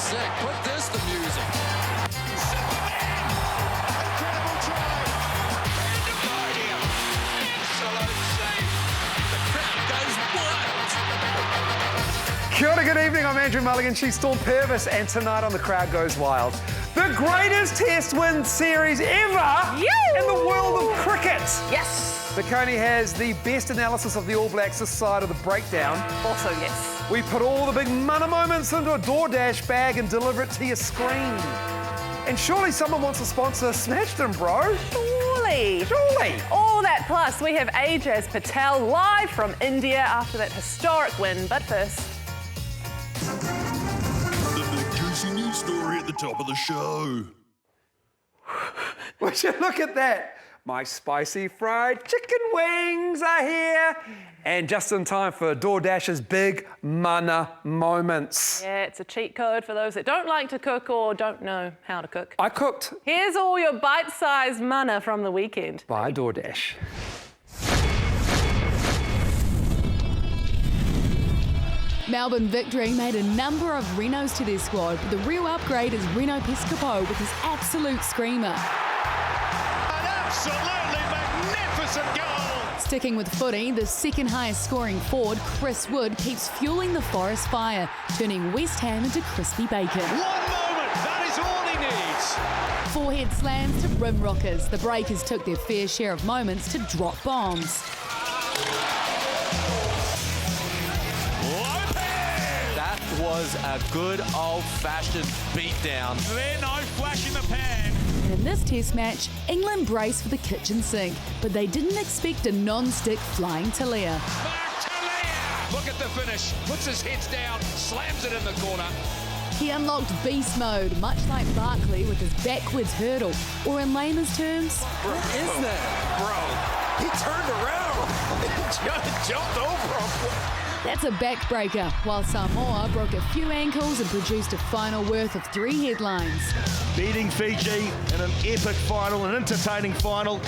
sick. Put this to music. Incredible try. Pandemonium. Absolute scene. The crowd goes wild. Kia ora, good evening. I'm Andrew Mulligan. She's still Purvis, and tonight on The Crowd Goes Wild, the greatest Test win series ever in the world of cricket. Yes. The Coney has the best analysis of the All Blacks this side of the breakdown. Also, yes. We put all the big mana moments into a DoorDash bag and deliver it to your screen. And surely someone wants to sponsor Smash Them, bro. Surely. All that plus, we have Ajaz Patel live from India after that historic win. But first, The big juicy news story at the top of the show. Would you look at that? My spicy fried chicken wings are here. And just in time for DoorDash's big mana moments. yeah, it's a cheat code for those that don't like to cook or don't know how to cook. I cooked Here's all your bite-sized mana from the weekend. by DoorDash. Melbourne Victory made a number of Renos to their squad, but the real upgrade is Reno Piscopo with his absolute screamer. An absolutely magnificent goal. Sticking with footy, the second highest scoring forward, Chris Wood, keeps fueling the forest fire, turning West Ham into crispy bacon. 1 moment. That is all he needs. Forehead slams to rim rockers. The Breakers took their fair share of moments to drop bombs. That was a good old-fashioned beatdown. There, no flash in the pan. And in this test match, England braced for the kitchen sink, but they didn't expect a non-stick flying Talia. Back to Leah. Look at the finish. Puts his head down, slams it in the corner. He unlocked beast mode, much like Barkley with his backwards hurdle, or in layman's terms, What is that? Bro, he turned around and jumped over him. that's a backbreaker, while Samoa broke a few ankles and produced a final worth of 3 headlines. Beating Fiji in an epic final, an entertaining final,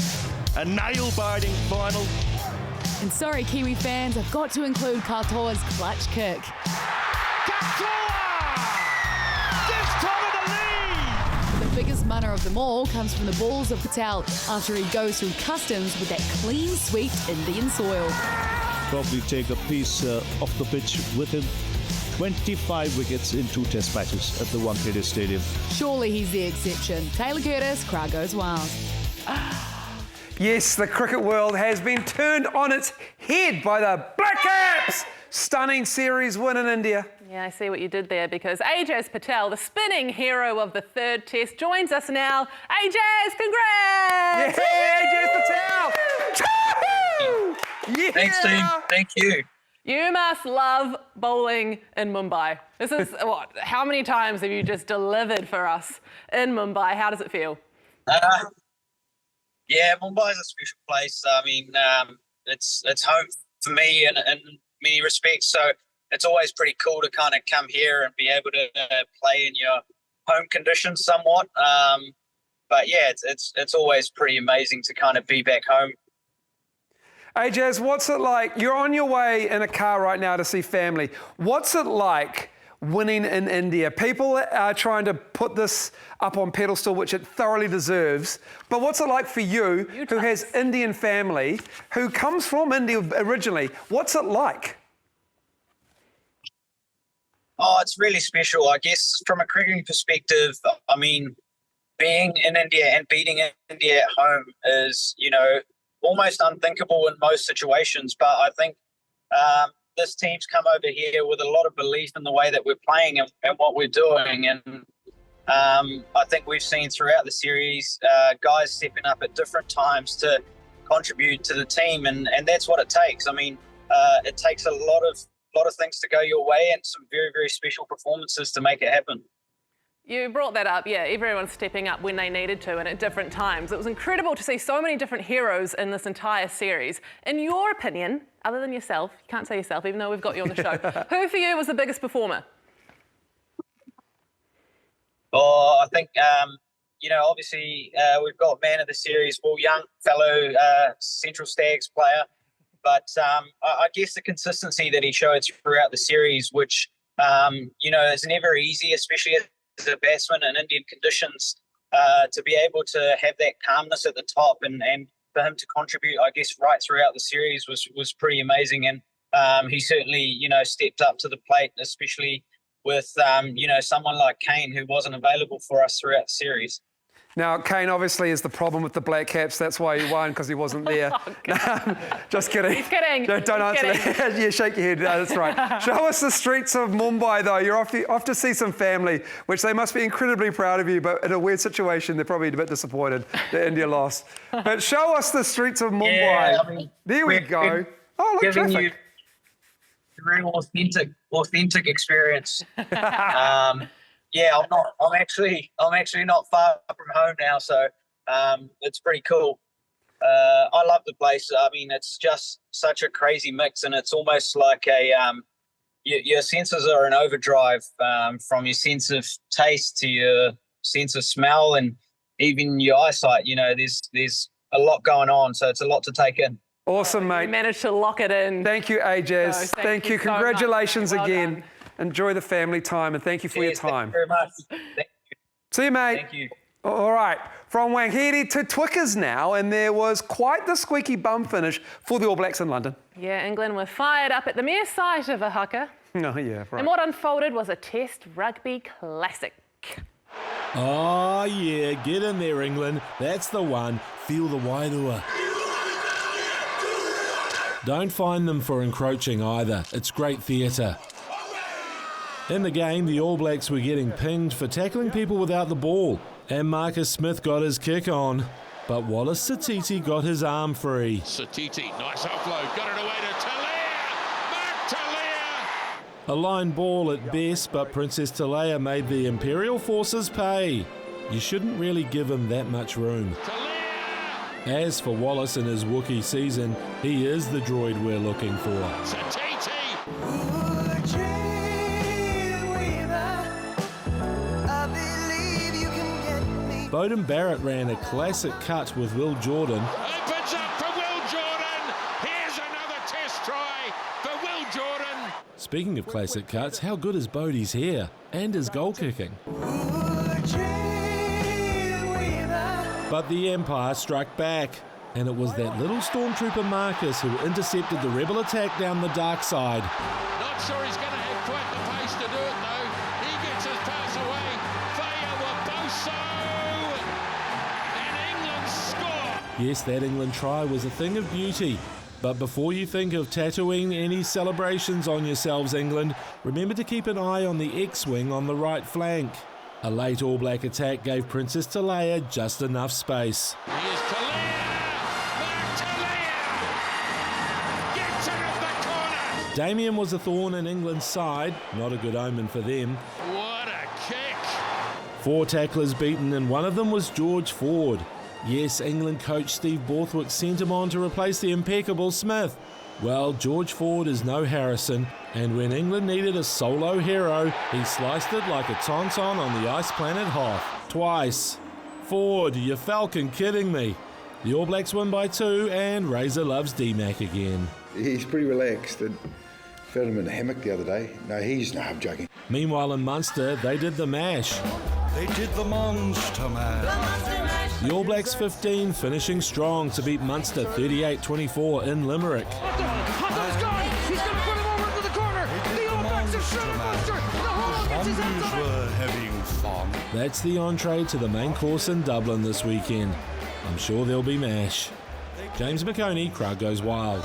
a nail-biting final. And sorry, Kiwi fans, I've got to include Katoa's clutch kick. Katoa! Gives Tonga the lead! The biggest mana of them all comes from the balls of Patel after he goes through customs with that clean sweep Indian soil. Probably take a piece off the pitch with him. 25 wickets in 2 test matches at the Wankhede Stadium. Surely he's the exception. Taylor Curtis, Crowd Goes Wild. Yes, the cricket world has been turned on its head by the BLACKCAPS. Stunning series win in India. Yeah, I see what you did there because Ajaz Patel, the spinning hero of the third test, joins us now. Ajaz, congrats! Yeah, Ajaz Patel! Yeah. Thanks, team. Thank you. You must love bowling in Mumbai. This is what? How many times have you just delivered for us in Mumbai? How does it feel? Yeah, Mumbai is a special place. I mean, it's home for me in many respects. So it's always pretty cool to kind of come here and be able to play in your home conditions somewhat. But yeah, it's always pretty amazing to kind of be back home. Ajaz, what's it like? You're on your way in a car right now to see family. What's it like winning in India? People are trying to put this up on pedestal, which it thoroughly deserves. But what's it like for you, who has Indian family, who comes from India originally? What's it like? Oh, it's really special. I guess from a cricketing perspective, I mean, being in India and beating India at home is, almost unthinkable in most situations. But I think this team's come over here with a lot of belief in the way that we're playing and what we're doing. And I think we've seen throughout the series guys stepping up at different times to contribute to the team. And that's what it takes. I mean, it takes a lot of things to go your way and some very, very special performances to make it happen. You brought that up, yeah, everyone's stepping up when they needed to and at different times. It was incredible to see so many different heroes in this entire series. In your opinion, other than yourself, you can't say yourself even though we've got you on the show, who for you was the biggest performer? Oh, I think, obviously we've got man of the series, Will Young, fellow Central Stags player. But I guess the consistency that he showed throughout the series, which You know, it's never easy, especially as a batsman in Indian conditions, to be able to have that calmness at the top and for him to contribute, I guess, right throughout the series was pretty amazing. And he certainly, you know, stepped up to the plate, especially with, you know, someone like Kane who wasn't available for us throughout the series. Now, Kane obviously is the problem with the BLACKCAPS. That's why he won, because he wasn't there. Just kidding. He's kidding. Don't answer that. Yeah, shake your head. No, that's right. Show us the streets of Mumbai, though. You're off to see some family, which they must be incredibly proud of you, but in a weird situation, they're probably a bit disappointed that India lost. But show us the streets of Mumbai. Yeah, I mean, there we go. Oh, look, giving traffic. you a very authentic experience. Yeah, I'm actually not far from home now, so it's pretty cool. I love the place. I mean, it's just such a crazy mix, and it's almost like your senses are in overdrive, from your sense of taste to your sense of smell and even your eyesight. You know, there's a lot going on, so it's a lot to take in. Awesome, mate. You managed to lock it in. Thank you, Ajaz. Thank you so Congratulations much. Well again. done. Enjoy the family time, and thank you for your time. Thank you very much. Thank you. See you, mate. Thank you. All right, from Wanghere to Twickers now, and there was quite the squeaky bum finish for the All Blacks in London. Yeah, England were fired up at the mere sight of a haka. Oh, yeah, right. And what unfolded was a Test rugby classic. Oh, yeah, get in there, England. That's the one. Feel the wairua. Don't find them for encroaching either. It's great theatre. In the game, the All Blacks were getting pinged for tackling people without the ball, and Marcus Smith got his kick on. But Wallace Satiti got his arm free. Satiti, nice offload, got it away to Talea. Mark Talea. A line ball at best, but Princess Talea made the Imperial forces pay. You shouldn't really give him that much room. As for Wallace in his Wookiee season, he is the droid we're looking for. Satiti. Beauden Barrett ran a classic cut with Will Jordan. Opens up for Will Jordan. Here's another test try for Will Jordan. Speaking of classic cuts, how good is Bodie's hair and his goal kicking? But the Empire struck back, and it was that little stormtrooper Marcus who intercepted the rebel attack down the dark side. Not sure he's going to have quite the pace to do it though. He gets his pass away. Faya Waboso. And England score. Yes, that England try was a thing of beauty. But before you think of tattooing any celebrations on yourselves, England, remember to keep an eye on the X-wing on the right flank. A late All Black attack gave Princess Talea just enough space. Here's Talea. Mark Talea. Gets it at the corner. Damien was a thorn in England's side, not a good omen for them. What a kick. 4 tacklers beaten, and one of them was George Ford. Yes, England coach Steve Borthwick sent him on to replace the impeccable Smith. Well, George Ford is no Harrison, and when England needed a solo hero, he sliced it like a tauntaun on the ice planet Hoth. Twice. Ford, you falcon kidding me. The All Blacks win by 2, and Razor loves D-Mac again. He's pretty relaxed. I felt him in a hammock the other day. No, I'm joking. Meanwhile in Munster, they did the mash. They did the monster mash. The All Blacks 15 finishing strong to beat Munster 38-24 in Limerick. Hunter's gone. He's going to put him over into the corner. The All Blacks have shot Munster. The whole gets his hands on it. Were having fun. That's the entree to the main course in Dublin this weekend. I'm sure there'll be mash. James McConey, Crowd Goes Wild.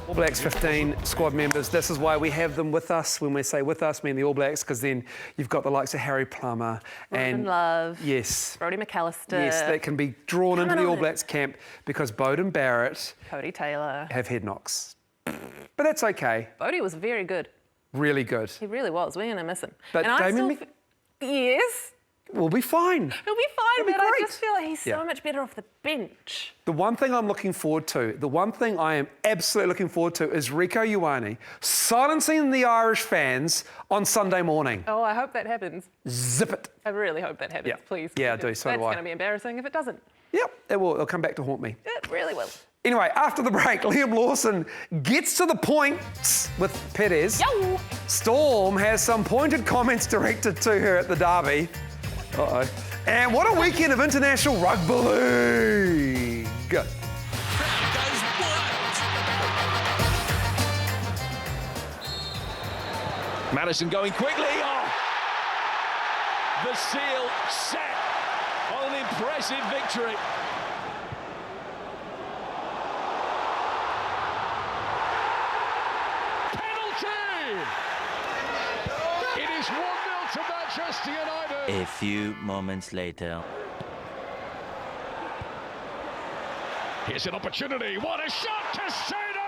All Blacks 15 squad members. This is why we have them with us. When we say with us, mean the All Blacks, because then you've got the likes of Harry Plummer and Love. Yes, Brodie McAllister. yes, that can be drawn into the All Blacks camp because Beauden Barrett Cody Taylor. have head knocks, but that's okay. Bodie was very good. Really good. He really was. We're going to miss him. But and Damien yes, we'll be fine. he'll be fine, He'll be but I great. just feel like he's Yeah. so much better off the bench. The one thing I'm looking forward to, the one thing I am absolutely looking forward to is Rico Ioane silencing the Irish fans on Sunday morning. Oh, I hope that happens. Zip it. I really hope that happens, Yeah. please. Yeah, I do. So That's do I. going to be embarrassing if it doesn't. Yep, it will. It'll come back to haunt me. It really will. Anyway, after the break, Liam Lawson gets to the points with Perez. Yo! Storm has some pointed comments directed to her at the derby. Uh-oh. And what a weekend of international rugby league. Madison going quickly. Oh. The seal set on an impressive victory. Penalty! It is 1-0 to Manchester United. A few moments later. Here's an opportunity. What a shot to Seno!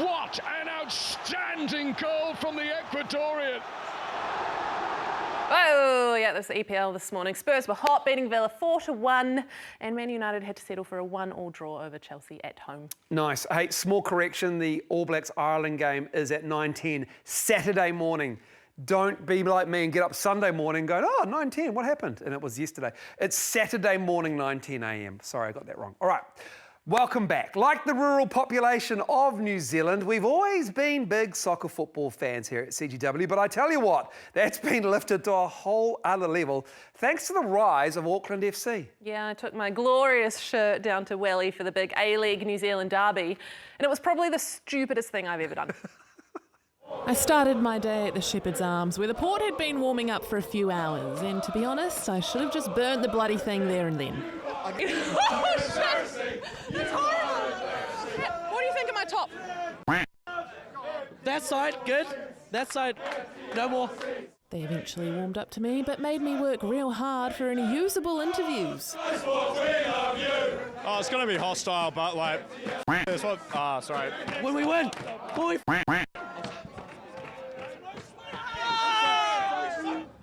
What an outstanding goal from the Ecuadorian. Oh, yeah, that's the EPL this morning. Spurs were hot, beating Villa 4-1, and Man United had to settle for a 1-1 draw over Chelsea at home. Nice. Hey, small correction, the All Blacks Ireland game is at 9:10 Saturday morning. Don't be like me and get up Sunday morning going, oh, 9:10, what happened? And it was yesterday. It's Saturday morning, 9:10 a.m. Sorry, I got that wrong. All right. Welcome back. Like the rural population of New Zealand, we've always been big soccer football fans here at CGW, but I tell you what, that's been lifted to a whole other level thanks to the rise of Auckland FC. Yeah, I took my glorious shirt down to Welly for the big A-League New Zealand derby, and it was probably the stupidest thing I've ever done. I started my day at the Shepherd's Arms, where the port had been warming up for a few hours, and to be honest, I should have just burnt the bloody thing there and then. Oh, shit! That's horrible! What do you think of my top? That side, good. That side, no more. They eventually warmed up to me, but made me work real hard for any usable interviews. Oh, it's going to be hostile, but like... sorry. When we win!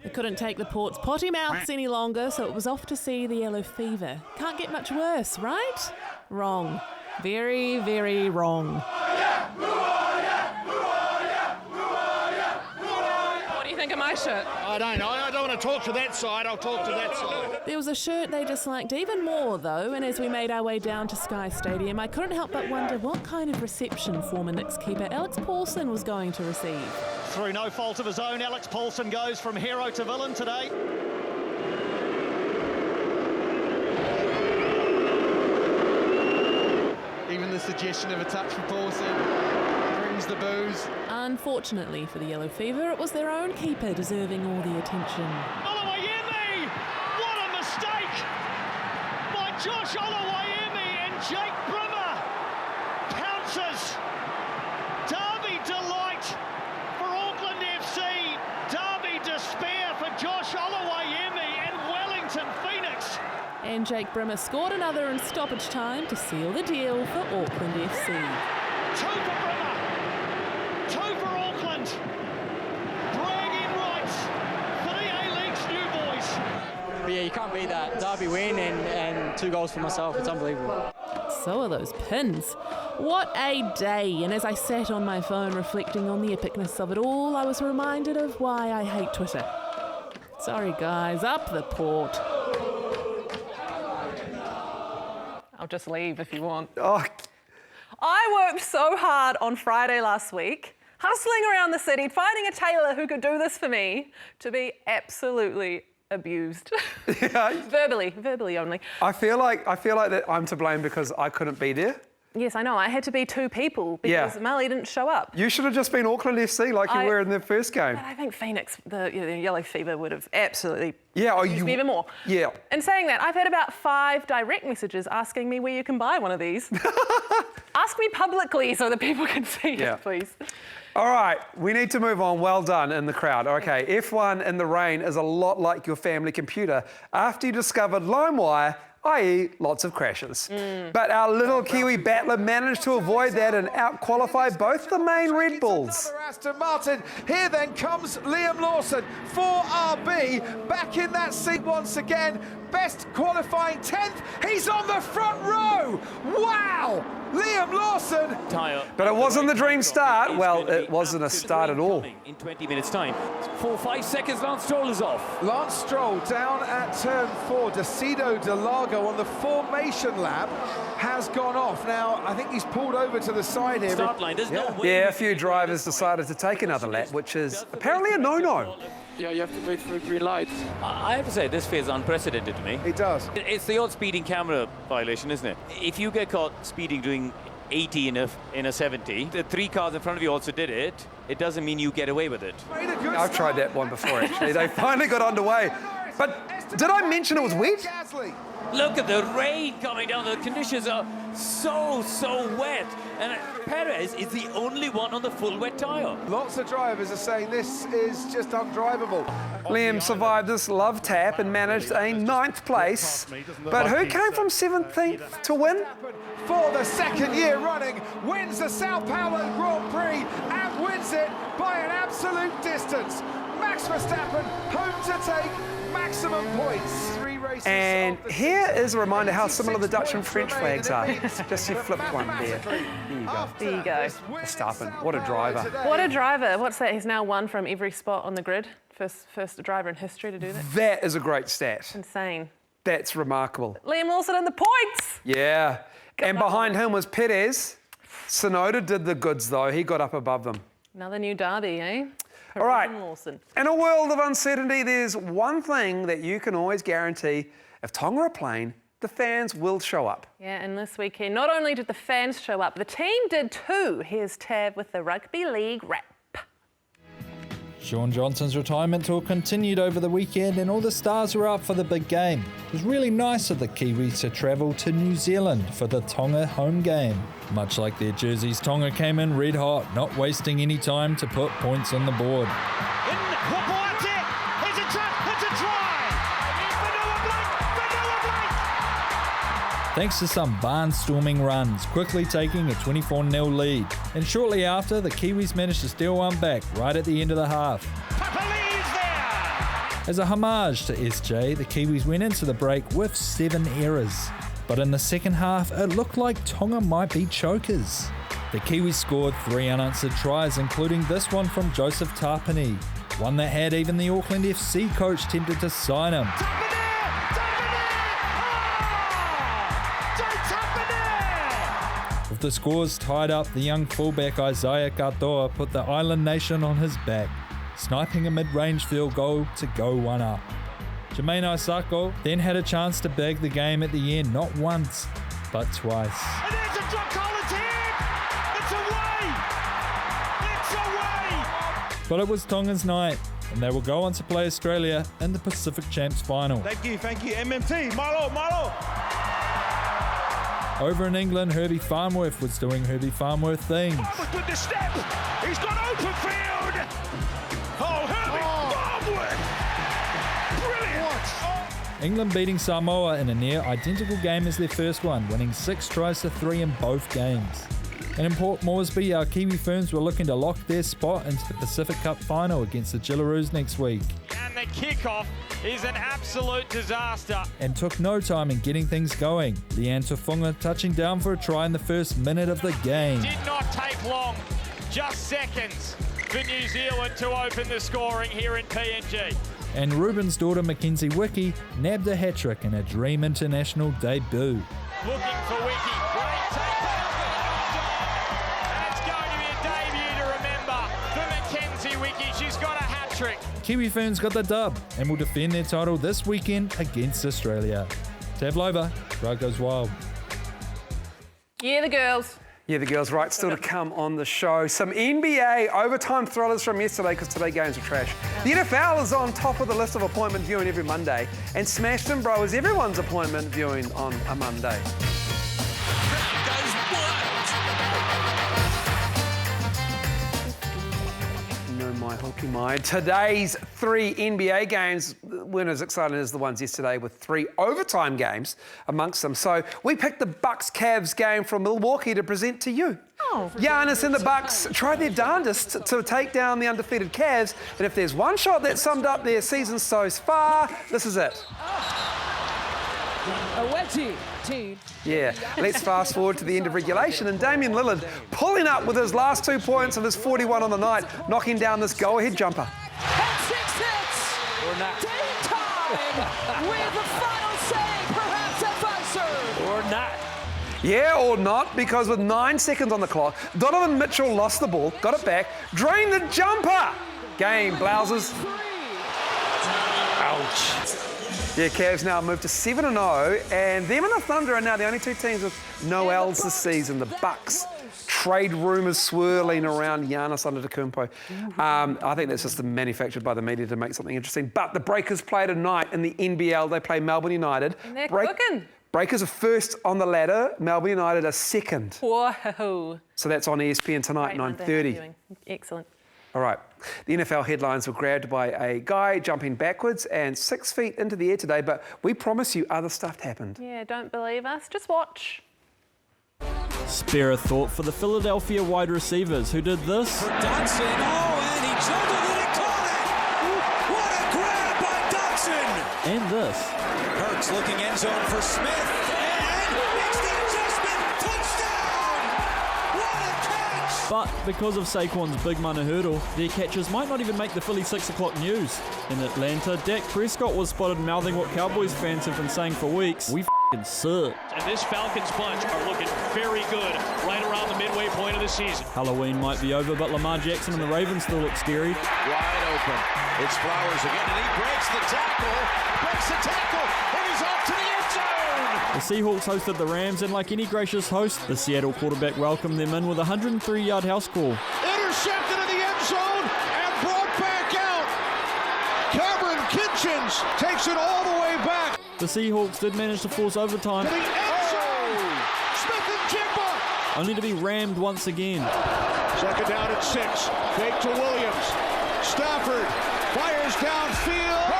I couldn't take the port's potty mouths any longer, so it was off to see the yellow fever. Can't get much worse, right? Wrong. Very, very wrong. What do you think of my shirt? I don't know. I don't want to talk to that side. I'll talk to that side. There was a shirt they disliked even more, though, and as we made our way down to Sky Stadium, I couldn't help but wonder what kind of reception former Knicks keeper Alex Paulson was going to receive. Through no fault of his own, Alex Paulson goes from hero to villain today. Even the suggestion of a touch for Paulson brings the boos. Unfortunately for the Yellow Fever, it was their own keeper deserving all the attention. Olowaiyemi! What a mistake by Josh Olowaiyemi, and Jake Brimmer pounces. Derby delight for Auckland FC. Derby despair for Josh Olowaiyemi and Wellington Phoenix. And Jake Brimmer scored another in stoppage time to seal the deal for Auckland FC. Two for Brimmer, two for Auckland. Bragging rights for the A-League's new boys. But yeah, you can't beat that. Derby win and 2 goals for myself. It's unbelievable. So are those pins. What a day. And as I sat on my phone reflecting on the epicness of it all, I was reminded of why I hate Twitter. Sorry guys, up the port. I'll just leave if you want. Oh. I worked so hard on Friday last week, hustling around the city, finding a tailor who could do this for me, to be absolutely abused. Yeah. verbally only. I feel like that I'm to blame because I couldn't be there. Yes, I know. I had to be 2 people because Mully didn't show up. You should have just been Auckland FC like you were in the first game. But I think Phoenix, the Yellow Fever, would have absolutely used me even more. Yeah. And saying that, I've had about 5 direct messages asking me where you can buy one of these. Ask me publicly so that people can see it, please. All right, we need to move on. Well done in the crowd. Okay, F1 in the rain is a lot like your family computer after you discovered LimeWire, i.e. lots of crashes. But our little Kiwi battler managed to avoid that and out-qualify both the main Red Bulls. Aston Martin. Here then comes Liam Lawson for RB, back in that seat once again. best qualifying 10th. He's on the front row. Wow! Liam Lawson. But it wasn't the dream start. Well, it wasn't a start at all. In 20 minutes' time. 4-5 seconds, Lance Stroll is off. Lance Stroll down at turn 4. Decido Delago on the formation lap has gone off. Now, I think he's pulled over to the side here. Start line, there's no way. Yeah, a few drivers decided to take another lap, which is apparently a no-no. Yeah, you have to wait for a green light. I have to say, this feels unprecedented to me. It does. It's the old speeding camera violation, isn't it? If you get caught speeding doing 80 in a 70, the 3 cars in front of you also did it, it doesn't mean you get away with it. I've tried that one before, actually. They finally got underway. But did I mention it was wet? Look at the rain coming down. The conditions are so wet. And Perez is the only one on the full wet tyre. Lots of drivers are saying this is just undrivable. Liam survived this love tap and managed a 9th place. But who came from 17th to win? For the second year running, wins the Sao Paulo Grand Prix and wins it by an absolute distance. Max Verstappen home to take maximum points. 3 races. And here is a reminder how similar the Dutch and French flags are. Just you flip one there. There you go. Verstappen, what a driver. What a driver. What's that? He's now won from every spot on the grid. First driver in history to do that. That is a great stat. Insane. That's remarkable. Liam Lawson in the points. Yeah. And behind him was Perez. Sonoda did the goods, though. He got up above them. Another new derby, eh? All right. Lawson. In a world of uncertainty, there's one thing that you can always guarantee. If Tonga are playing, the fans will show up. Yeah, and this weekend, not only did the fans show up, the team did too. Here's Tav with the Rugby League wrap. Sean Johnson's retirement tour continued over the weekend and all the stars were up for the big game. It was really nice of the Kiwis to travel to New Zealand for the Tonga home game. Much like their jerseys, Tonga came in red hot, not wasting any time to put points on the board. Thanks to some barnstorming runs, quickly taking a 24-0 lead. And shortly after, the Kiwis managed to steal one back right at the end of the half. As a homage to SJ, the Kiwis went into the break with 7 errors. But in the second half, it looked like Tonga might be chokers. The Kiwis scored 3 unanswered tries, including this one from Joseph Tapani, one that had even the Auckland FC coach tempted to sign him. With the scores tied up, the young fullback Isaiah Katoa put the island nation on his back, sniping a mid-range field goal to go 1 up. Jermaine Isako then had a chance to bag the game at the end, not once, but twice. And there's a drop goal attempt! It's away! It's away! But it was Tonga's night, and they will go on to play Australia in the Pacific Champs final. Thank you, MMT, Malo! Over in England, Herbie Farnworth was doing Herbie Farnworth things. Farnworth with the step! He's got open field! Oh, Herbie Farnworth! Brilliant! England beating Samoa in a near identical game as their first one, winning 6 tries to 3 in both games. And in Port Moresby, our Kiwi Ferns were looking to lock their spot into the Pacific Cup final against the Jillaroos next week. And the kickoff is an absolute disaster. And took no time in getting things going. Leanne Tufunga touching down for a try in the first minute of the game. Did not take long, just seconds for New Zealand to open the scoring here in PNG. And Ruben's daughter Mackenzie Wiki nabbed a hat-trick in a dream international debut. Looking for Wiki. Great take. And it's going to be a debut to remember for Mackenzie Wiki. She's got a hat-trick. Kiwi Ferns got the dub and will defend their title this weekend against Australia. Tav Lover, Crowd Goes Wild. Yeah, the girls. Yeah, the girls, right, still to come on the show. Some NBA overtime thrillers from yesterday, because today games are trash. The NFL is on top of the list of appointment viewing every Monday, and Smashed and Bro is everyone's appointment viewing on a Monday. No, my hooky, my. Today's 3 NBA games weren't as exciting as the ones yesterday, with 3 overtime games amongst them. So we picked the Bucks-Cavs game from Milwaukee to present to you. Giannis and the Bucks tried their darndest to take down the undefeated Cavs, and if there's one shot that summed up their season so far, this is it. A wetty team. Yeah, let's fast forward to the end of regulation and Damian Lillard pulling up with his last 2 points of his 41 on the night, knocking down this go-ahead jumper. And 6 hits. Or not. Daytime with the final say, perhaps advisor. Or not. Yeah, or not, because with 9 seconds on the clock, Donovan Mitchell lost the ball, got it back, drained the jumper. Game, Blouses. Ouch. Yeah, Cavs now moved to 7-0, and them and the Thunder are now the only two teams with no L's this season. The Bucks. Trade rumours swirling around Giannis Antetokounmpo. I think that's just manufactured by the media to make something interesting. But the Breakers play tonight in the NBL. They play Melbourne United. And they're cooking. Breakers are first on the ladder. Melbourne United are second. Whoa. So that's on ESPN tonight, 9:30. Excellent. All right. The NFL headlines were grabbed by a guy jumping backwards and 6 feet into the air today, but we promise you other stuff happened. Yeah, don't believe us. Just watch. Spare a thought for the Philadelphia wide receivers who did this. For Dotson. Oh, and he juggled and he caught it. What a grab by Dotson. And this. Hurts looking end zone for Smith. And it's the adjustment. Touchdown. What a catch. But because of Saquon's big money hurdle, their catches might not even make the Philly 6 o'clock news. In Atlanta, Dak Prescott was spotted mouthing what Cowboys fans have been saying for weeks. We f***ing suck. And this Falcons bunch are looking very good right around the midway point of the season. Halloween might be over, but Lamar Jackson and the Ravens still look scary. Wide open. It's Flowers again, and he breaks the tackle, and he's off to the end zone. The Seahawks hosted the Rams, and like any gracious host, the Seattle quarterback welcomed them in with a 103-yard house call. Intercepted in the end zone and brought back out. Cameron Kitchens takes it all the way back. The Seahawks did manage to force overtime, To the end zone. Smith and Jigba. only to be rammed once again. Second down at 6. Fake to Williams. Stafford fires downfield.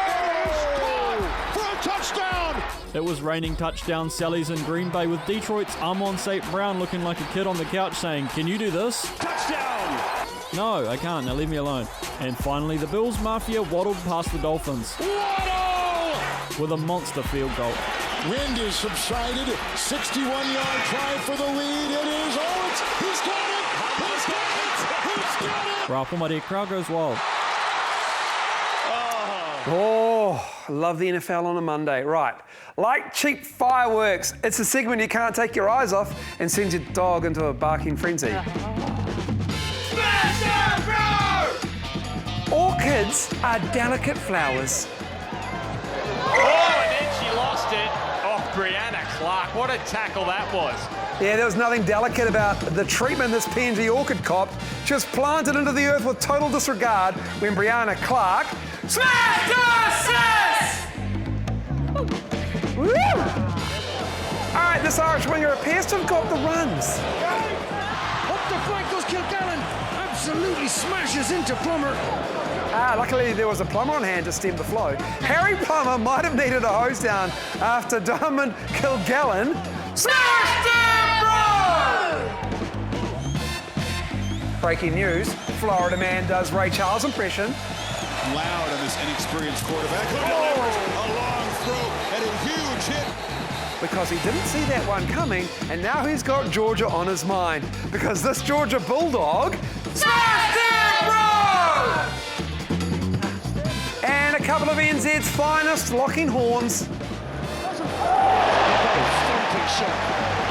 For a touchdown. It was raining touchdown sallies in Green Bay with Detroit's Amon St. Brown looking like a kid on the couch saying, "Can you do this?" Touchdown. No, I can't. Now leave me alone. And finally, the Bills Mafia waddled past the Dolphins with a monster field goal. Wind is subsided. 61-yard try for the lead. It is. He's got it. He's got it. He's got it. Rapamari, crowd goes wild. Oh, love the NFL on a Monday. Right. Like cheap fireworks, it's a segment you can't take your eyes off and sends your dog into a barking frenzy. Orchids are delicate flowers. Oh, and then she lost it. Oh, Brianna Clark. What a tackle that was. Yeah, there was nothing delicate about the treatment this PNG orchid copped. She was planted into the earth with total disregard when Brianna Clark smashed us! Woo! All right, this Irish winger appears to have got the runs. Up the flank goes Kilgallen. Absolutely smashes into Plummer. Luckily there was a plumber on hand to stem the flow. Harry Plummer might have needed a hose down after Diamond Kilgallen smashed him, bro! Breaking news, Florida man does Ray Charles impression. Loud on this inexperienced quarterback who delivers a long throw and a huge hit. Because he didn't see that one coming, and now he's got Georgia on his mind. Because this Georgia Bulldog smashed him, bro! And a couple of NZ's finest locking horns. Stunting shot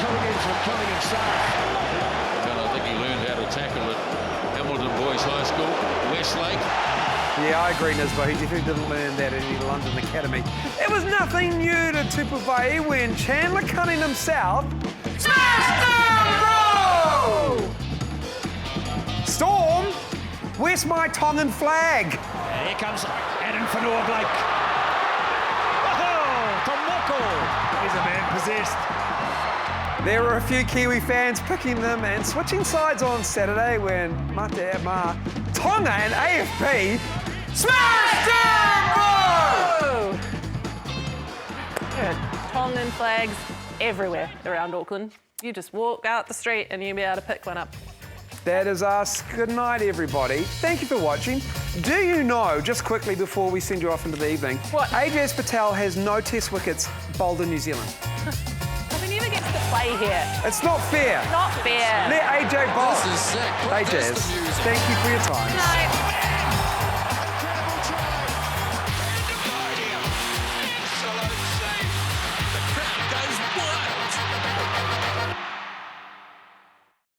coming in from coming inside. Well, I think he learned how to tackle at Hamilton Boys High School, Westlake. Yeah, I agree, Nisbo. He definitely didn't learn that at any London Academy. It was nothing new to Tupuvai when Chandler Cunningham South smashed him, bro! Storm, where's my Tongan flag? And here comes Adam Fanua Blake. Oh, Tomoko. He's a man possessed. There were a few Kiwi fans picking them and switching sides on Saturday when Mate Ma Tonga and AFP smashed him, bro! Tongan flags everywhere around Auckland. You just walk out the street and you'll be able to pick one up. That is us. Good night, everybody. Thank you for watching. Do you know, just quickly before we send you off into the evening, What? Ajaz Patel has no test wickets bowled in New Zealand. But he never gets to play here. It's not fair. Not fair. Let AJ bowl. This is sick. Put Ajaz, this to music. thank you for your time. Night.